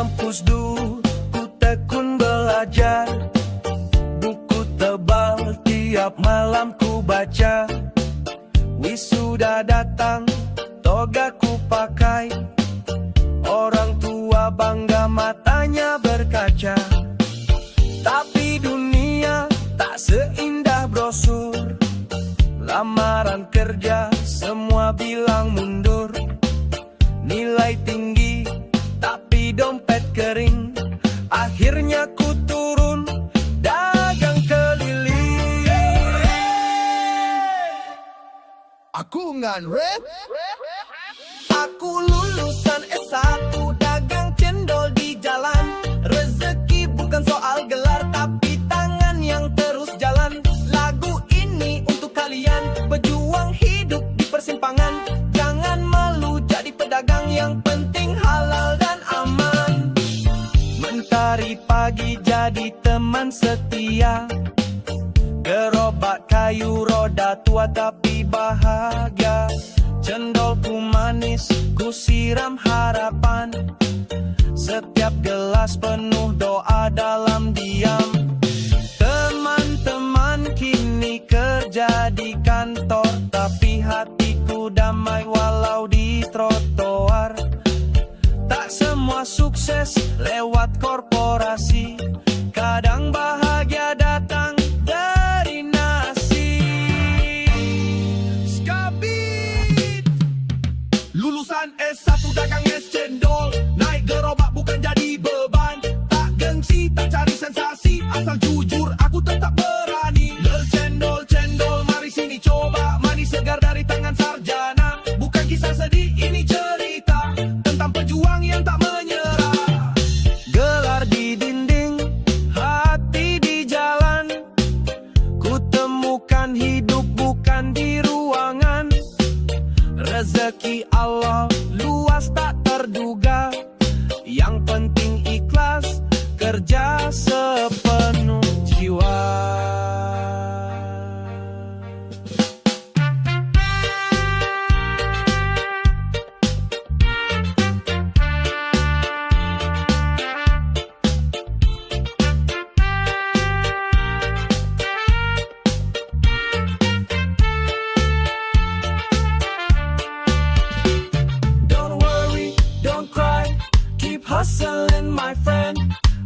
kampus dulu ku tekun belajar, buku tebal tiap malam ku baca. Wisuda datang, toga ku pakai, orang tua bangga matanya berkaca. Tapi dunia tak seindah brosur, lamaran kerja semua bilang mundur. Nilai tinggi tapi dompet kering, akhirnya ku turun dagang keliling. Aku ngan rap. Aku lulusan S1 dagang cendol di jalan. Rezeki bukan soal gelar tapi tangan yang terus jalan. Lagu ini untuk kalian pejuang hidup di persimpangan. Jangan malu jadi pedagang, yang penting halal dan aman. Mentari pagi jadi teman setia, gerobak kayu roda tua tapi bahagia. Cendolku manis, ku siram harapan, setiap gelas penuh doa dalam diam. Teman-teman kini kerja di kantor, tapi hatiku damai walau di trotoar. Tak semua sukses lewat korporasi, kadang bahagia datang dari nasi. Skabit lulusan S1 dagang es cendol, naik gerobak bukan jadi beban. Tak gengsi, tak cari sensasi, asal jujur aku tetap berani. Lel cendol, cendol, mari sini coba, manis segar dari tangan sarjana. Bukan kisah sedih, ini cerita tentang pejuang yang tak menyerah. Gelar di dinding, hati di jalan, ku temukan hidup bukan di ruangan. Rezeki Allah luas tak terduga, yang penting ikhlas kerja sepenuh jiwa. Don't worry, don't cry, keep hustling my friend.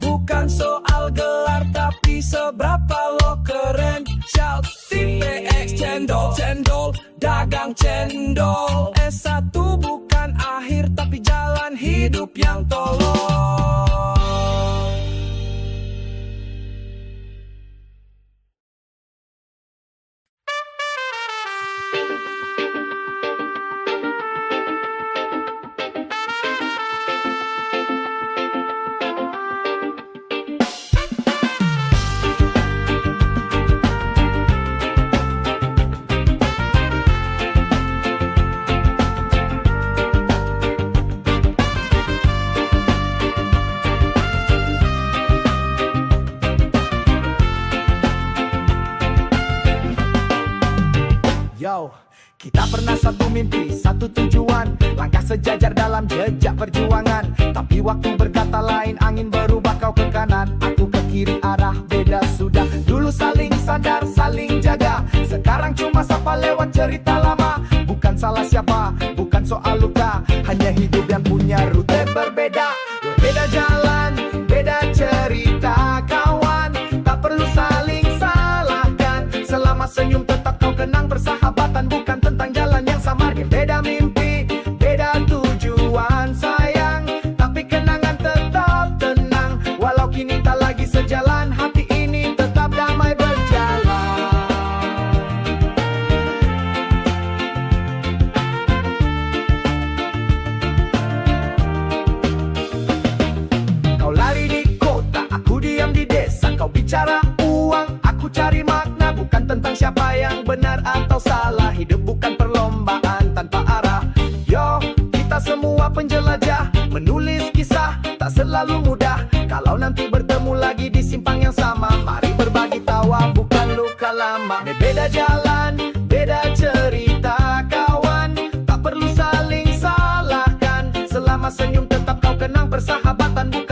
Bukan soal gelar tapi seberapa lo keren. Shout TPX cendol, cendol, dagang cendol. S1 bukan akhir tapi jalan hidup yang tolong. Yo, kita pernah satu mimpi, satu tujuan, langkah sejajar dalam jejak perjuangan. Tapi waktu berkata lain, angin berubah, kau ke kanan, aku ke kiri, arah beda sudah. Dulu saling sadar, saling jaga, sekarang cuma sapa lewat cerita lama. Bukan salah siapa, bukan soal luka, hanya hidup yang punya rute berbeda. Beda jalan, beda cerita kawan, tak perlu saling salahkan. Selama senyum tetap kau kenang, persahabatan bukan tentang jalan yang samar. Beda mimpi, beda tujuan sayang, tapi kenangan tetap tenang. Walau kini tak lagi sejalan, hati ini tetap damai berjalan. Kau lari di kota, aku diam di desa. Kau bicara uang, aku cari makna. Bukan tentang siapa yang benar atau salah, hidup bukan perlombaan tanpa arah. Yo, kita semua penjelajah, menulis kisah tak selalu mudah. Kalau nanti bertemu lagi di simpang yang sama, mari berbagi tawa bukan luka lama. Beda jalan, beda cerita kawan, tak perlu saling salahkan. Selama senyum tetap kau kenang, persahabatan bukan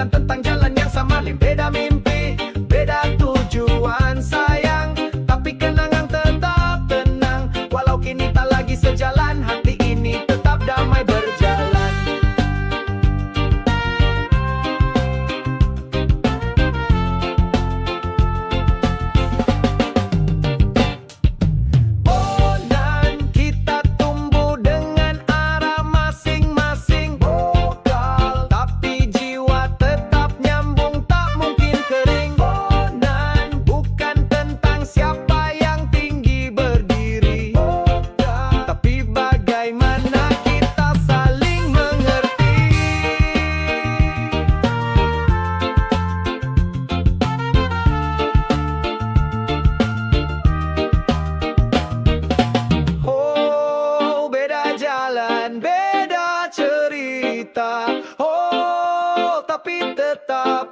tetap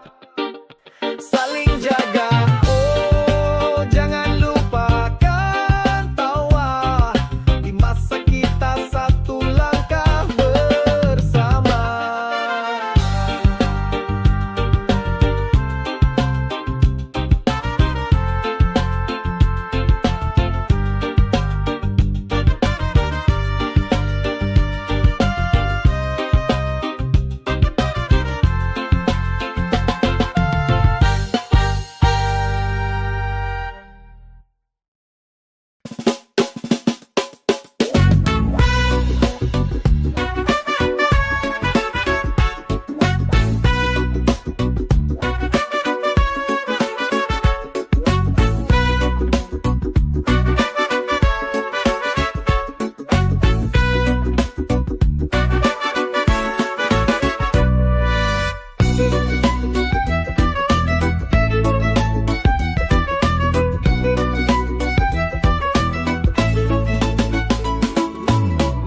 saling jaga. Oh, jangan lupakan tawa di masa kita satu langkah bersama.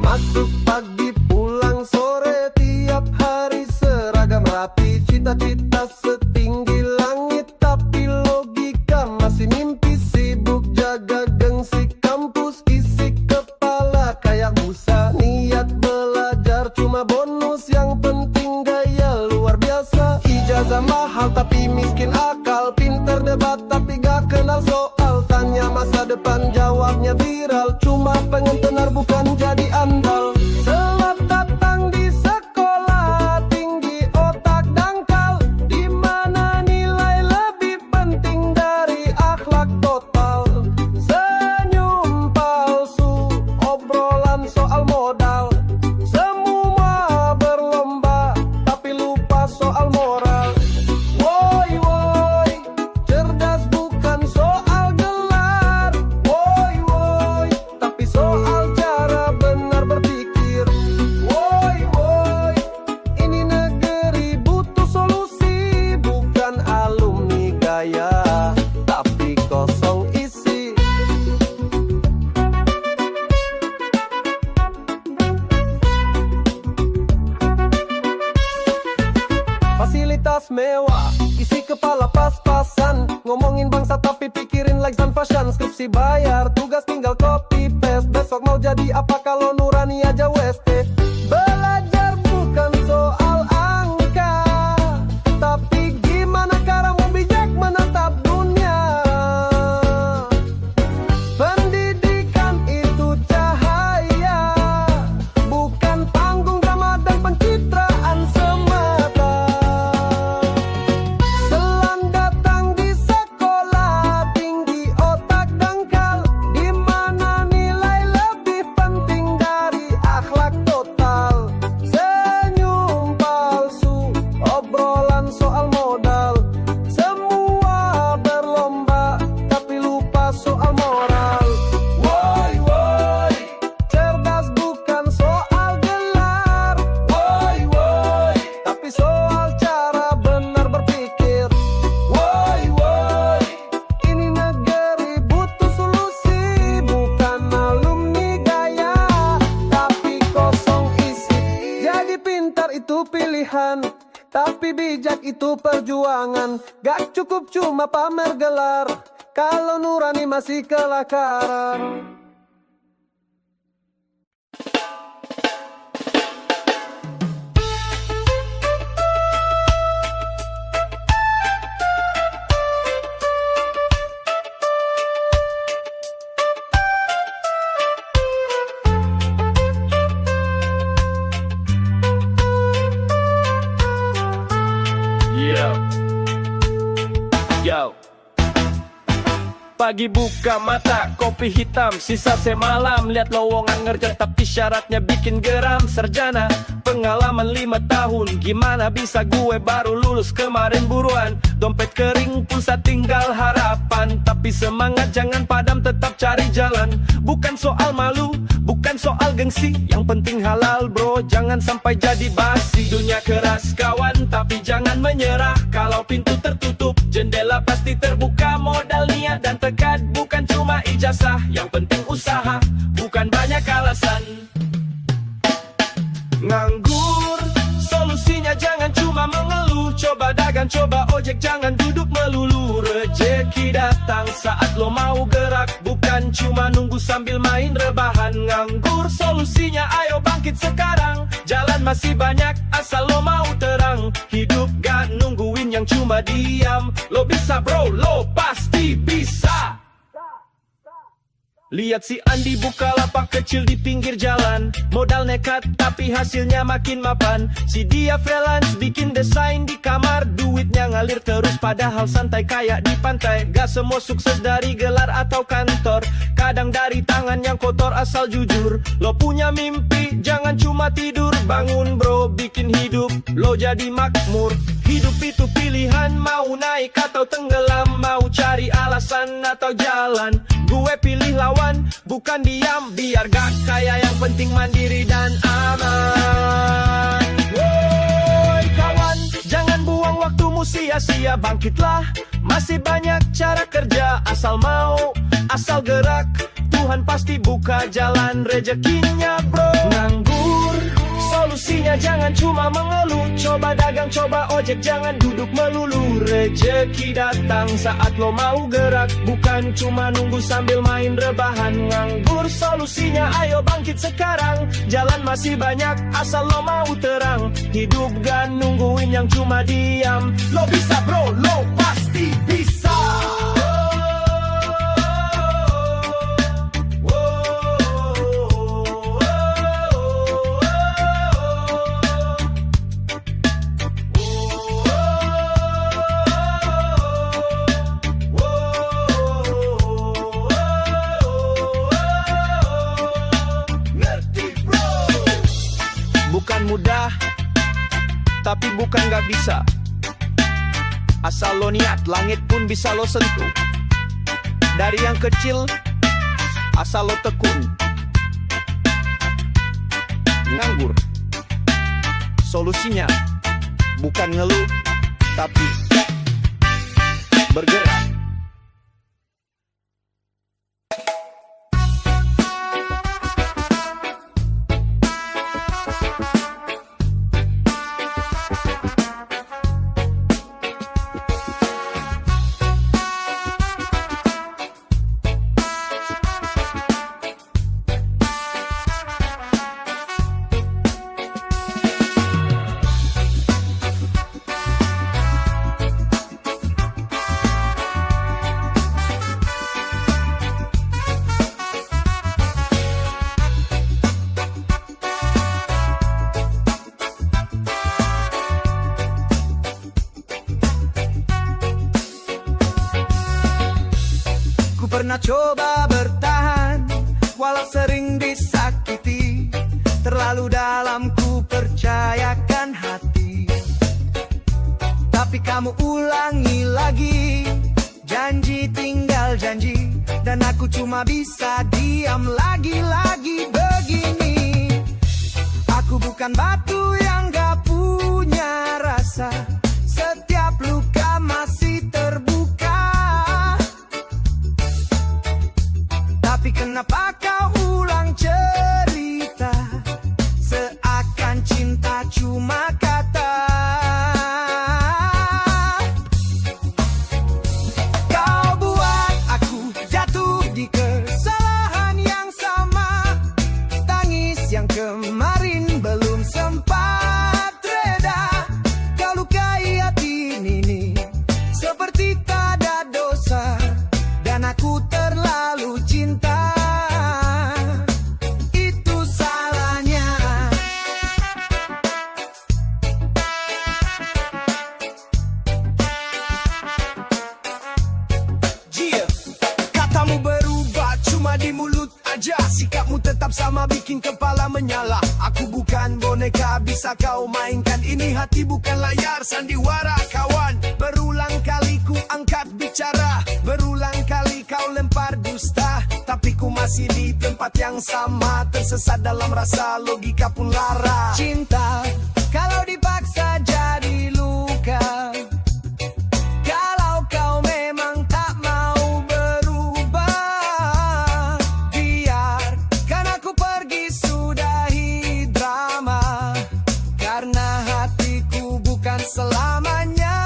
Masuk pagi pulang sore, tiap hari seragam rapi. Cita-cita setinggi langit, tapi logika masih mimpi. Sibuk jaga gengsi kampus, isi kepala kayak busa. Niat belajar cuma bonus, yang penting gaya luar biasa. Ijazah mahal tapi miskin akal, pinter debat tapi gak kenal soal. Tanya masa depan jawabnya viral, cuma pengen tenar bukan jadi andal. Selamat datang di sekolah tinggi otak dangkal, di mana nilai lebih penting dari akhlak total. Senyum palsu, obrolan soal modal, semua berlomba tapi lupa soal moral. Woi woi, cerdas bukan soal gelar. Woi woi, tapi soal cara benar berpikir. Woi woi, ini negeri butuh solusi, bukan alumni gaya tapi kosong isi. Fasilitas mewah, isi kepala pas-pasan, ngomongin bangsa tapi pikirin likes dan fashion. Skripsi bayar, tugas tinggal copy paste. Besok mau jadi apa kalau nurani aja WST. Belajar bukan soal angka, tapi gimana caramu bijak menatap dunia. Pendidikan itu cahaya, bukan panggung drama dan pencitraan semata. Selamat datang di sekolah tinggi otak dangkal, di mana nilai lebih penting dari akhlak total. Senyum palsu, obrolan soal modal, semua berlomba tapi lupa soal moral. Woi woi, cerdas bukan soal gelar. Woi woi, tapi soal cara benar berpikir. Woi woi, ini negeri butuh solusi, bukan alumni gaya tapi kosong isi. Jadi pintar itu pilihan, tapi bijak itu perjuangan. Gak cukup cuma pamer gelar, kalau nurani masih kelakaran. Yo. Pagi buka mata, kopi hitam, sisa semalam. Lihat lowongan ngerja tapi syaratnya bikin geram. Sarjana, pengalaman 5 tahun, gimana bisa gue baru lulus kemarin buruan. Dompet kering, pulsa tinggal harapan. Tapi semangat jangan padam, tetap cari jalan. Bukan soal malu, bukan soal gengsi, yang penting halal bro, jangan sampai jadi basi. Dunia keras kawan, tapi jangan menyerah. Kalau pintu tertutup, jendela pasti terbuka. Modal niat dan tekad, bukan cuma ijazah, yang penting usaha, bukan banyak alasan. Nganggur, solusinya jangan cuma mengeluh. Coba dagang dagang coba ojek, jangan duduk melulu. Rezeki datang saat lo mau gerak, bukan cuma nunggu sambil main rebahan nganggur. Solusinya ayo bangkit sekarang, jalan masih banyak asal lo mau terang. Hidup gak nungguin yang cuma diam, lo bisa bro, lo pasti bisa. Lihat si Andi buka lapak kecil di pinggir jalan, modal nekat tapi hasilnya makin mapan. Si dia freelance bikin desain di kamar, duitnya ngalir terus padahal santai kayak di pantai. Gak semua sukses dari gelar atau kantor, kadang dari tangan yang kotor asal jujur. Lo punya mimpi, jangan cuma tidur, bangun bro, bikin hidup lo jadi makmur. Hidup itu pilihan, mau naik atau tenggelam, mau cari alasan atau jalan. Gue pilih lawan, bukan diam, biar gak kaya, yang penting mandiri dan aman. Woi kawan, jangan buang waktumu sia-sia, bangkitlah, masih banyak cara kerja. Asal mau, asal gerak, Tuhan pasti buka jalan rezekinya bro. Nganggur, solusinya jangan cuma mengeluh, coba dagang, coba ojek, jangan duduk melulu. Rezeki datang saat lo mau gerak, bukan cuma nunggu sambil main rebahan nganggur. Solusinya ayo bangkit sekarang, jalan masih banyak asal lo mau terang. Hidup gak nungguin yang cuma diam, lo bisa bro, lo pasti bisa. Bukan mudah, tapi bukan gak bisa. Asal lo niat, langit pun bisa lo sentuh. Dari yang kecil, asal lo tekun. Nganggur, solusinya bukan ngeluh, tapi bergerak. Pernah coba bertahan, walau sering disakiti. Terlalu dalam ku percayakan hati, tapi kamu ulangi lagi. Janji tinggal janji, dan aku cuma bisa diam lagi-lagi begini. Aku bukan batu yang gak punya rasa, setiap luka masih terbuka. Tapi kenapa kau ulang cerita, seakan cinta cuma kata. Kau buat aku jatuh di kesalahan yang sama. Tangis yang kemarin belum sempat reda, kau lukai hati ini seperti tak ada dosa. Dan aku terlalu cinta, itu salahnya. Yeah. Katamu berubah cuma di mulut aja, sikapmu tetap sama bikin kepala menyala. Aku bukan boneka bisa kau mainkan, ini hati bukan layar sandiwara kawan. Berulang kali ku angkat bicara, berulang kali kau lempar dusta, tapi ku masih di tempat yang sama, tersesat dalam rasa, logika pun lara. Cinta kalau dipaksa jadi luka, kalau kau memang tak mau berubah, biarkan aku pergi, sudahi drama. Karena hatiku bukan selamanya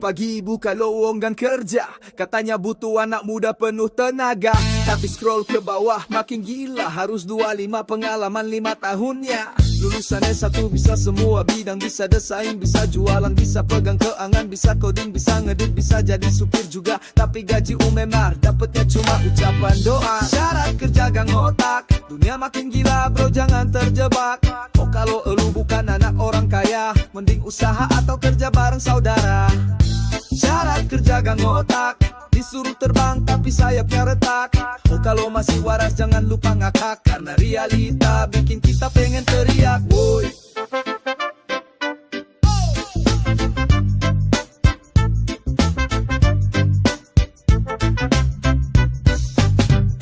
pagi buka lowongan kerja, katanya butuh anak muda penuh tenaga. Tapi scroll ke bawah makin gila, harus 25 pengalaman 5 tahunnya. Lulusan S1 bisa semua bidang, bisa desain, bisa jualan, bisa pegang keuangan, bisa coding, bisa ngedit, bisa jadi supir juga. Tapi gaji UMR dapetnya cuma ucapan doa. Syarat kerja gang otak, dunia makin gila bro, jangan terjebak. Oh kalau elu bukan anak orang kaya, mending usaha atau kerja bareng saudara. Syarat kerja gang otak, disuruh terbang tapi sayapnya retak. Oh kalau masih waras jangan lupa ngakak, karena realita bikin kita pengen teriak. Woi.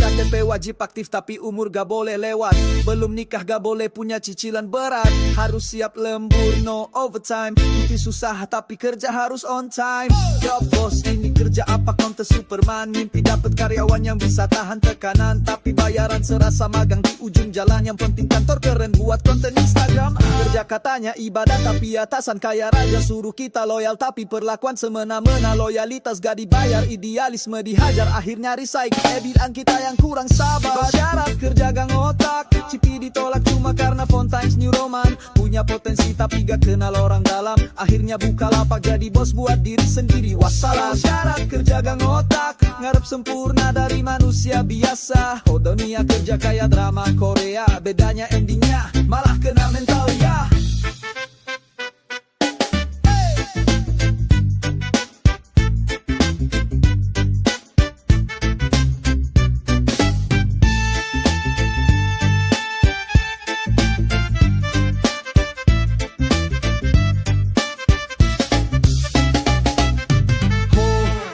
KTP wajib aktif tapi umur gak boleh lewat. Belum nikah gak boleh punya cicilan berat. Harus siap lembur, no overtime. Cuti susah tapi kerja harus on time. Job bos ini kerja apa kontes Superman. Mimpi dapat karyawan yang bisa tahan tekanan, tapi bayaran serasa magang di ujung jalan. Yang penting kantor keren buat konten Instagram. Kerja katanya ibadah tapi atasan kaya raja suruh kita loyal, tapi perlakuan semena-mena. Loyalitas gak dibayar, idealisme dihajar, akhirnya resign. Bilang kita yang kurang sabar. Syarat kerja gang otak, cipi ditolak cuma karena font Times New Roman. Punya potensi tapi gak kenal orang dalam, akhirnya buka lapak jadi bos buat diri sendiri. Wassalam. Syarat kerja gang otak, ngarep sempurna dari manusia biasa. Oh dunia kerja kayak drama Korea, bedanya endingnya malah kena mental ya.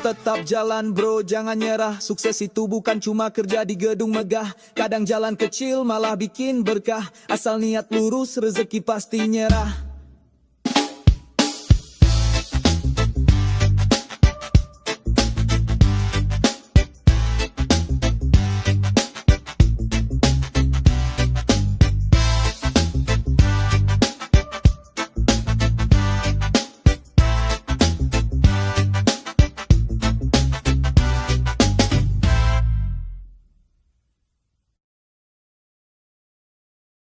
Tetap jalan bro, jangan nyerah. Sukses itu bukan cuma kerja di gedung megah. Kadang jalan kecil malah bikin berkah. Asal niat lurus, rezeki pasti nyerah.